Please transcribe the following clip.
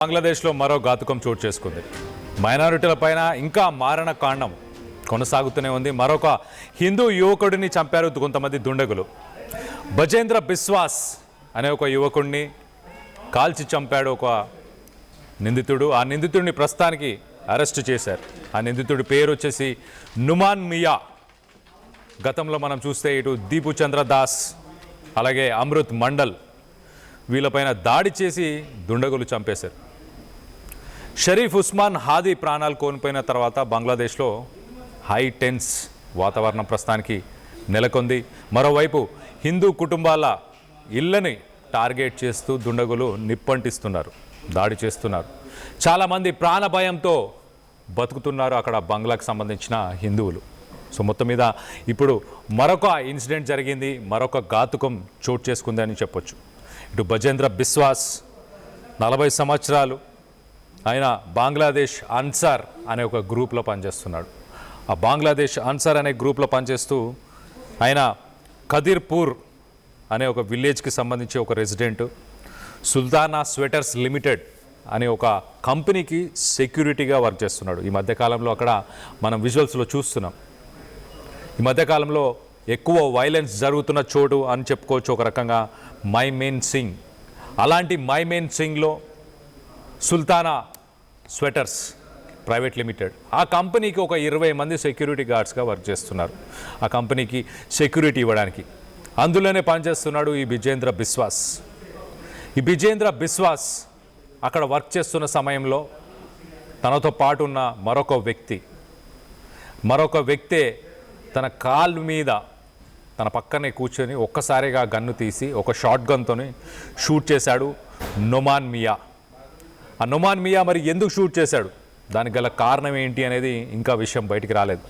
బంగ్లాదేశ్లో మరో ఘాతుకం చోటు చేసుకుంది. మైనారిటీలపైన ఇంకా మారణ కాండం కొనసాగుతూనే ఉంది. మరొక హిందూ యువకుడిని చంపారు కొంతమంది దుండగులు. బజేంద్ర బిస్వాస్ అనే ఒక యువకుడిని కాల్చి చంపాడు ఒక నిందితుడు. ఆ నిందితుడిని ప్రస్తుతానికి అరెస్టు చేశారు. ఆ నిందితుడి పేరు వచ్చేసి నుమాన్ మియా. గతంలో మనం చూస్తే ఇటు దీపు చంద్ర దాస్ అలాగే అమృత్ మండల్ వీళ్ళపైన దాడి చేసి దుండగులు చంపేశారు. షరీఫ్ ఉస్మాన్ హాదీ ప్రాణాలు కోల్పోయిన తర్వాత బంగ్లాదేశ్లో హై టెన్స్ వాతావరణం ప్రస్తుతానికి నెలకొంది. మరోవైపు హిందూ కుటుంబాల ఇళ్ళని టార్గెట్ చేస్తూ దుండగులు నిప్పంటిస్తున్నారు, దాడి చేస్తున్నారు. చాలామంది ప్రాణ భయంతో బతుకుతున్నారు అక్కడ బంగ్లాకు సంబంధించిన హిందువులు. సో మొత్తం మీద ఇప్పుడు మరొక ఇన్సిడెంట్ జరిగింది, మరొక ఘాతుకం చోటు చేసుకుంది అని చెప్పొచ్చు. ఇటు బజేంద్ర బిస్వాస్ 40 సంవత్సరాలు, ఆయన బంగ్లాదేశ్ అన్సార్ అనే ఒక గ్రూప్లో పనిచేస్తున్నాడు. ఆ బంగ్లాదేశ్ అన్సార్ అనే గ్రూప్లో పనిచేస్తూ ఆయన ఖదీర్పూర్ అనే ఒక విలేజ్కి సంబంధించి ఒక రెసిడెంట్. సుల్తానా స్వెటర్స్ లిమిటెడ్ అనే ఒక కంపెనీకి సెక్యూరిటీగా వర్క్ చేస్తున్నాడు. ఈ మధ్యకాలంలో అక్కడ మనం విజువల్స్లో చూస్తున్నాం. ఈ మధ్యకాలంలో ఎక్కువ వైలెన్స్ జరుగుతున్న చోటు అని చెప్పుకోవచ్చు ఒక రకంగా మైమేన్ సింగ్. అలాంటి మైమేన్ సింగ్లో సుల్తానా స్వెటర్స్ ప్రైవేట్ లిమిటెడ్ ఆ కంపెనీకి ఒక 20 మంది సెక్యూరిటీ గార్డ్స్గా వర్క్ చేస్తున్నారు. ఆ కంపెనీకి సెక్యూరిటీ ఇవ్వడానికి అందులోనే పనిచేస్తున్నాడు ఈ బిజేంద్ర బిస్వాస్. ఈ బిజేంద్ర బిస్వాస్ అక్కడ వర్క్ చేస్తున్న సమయంలో తనతో పాటు ఉన్న మరొక వ్యక్తే తన కాలు మీద తన పక్కనే కూర్చొని ఒక్కసారిగా గన్ను తీసి ఒక షాట్ గన్తో షూట్ చేశాడు నుమాన్ మియా. ఆ నుమాన్ మియా మరి ఎందుకు షూట్ చేశాడు, దానికి గల కారణం ఏంటి అనేది ఇంకా విషయం బయటికి రాలేదు.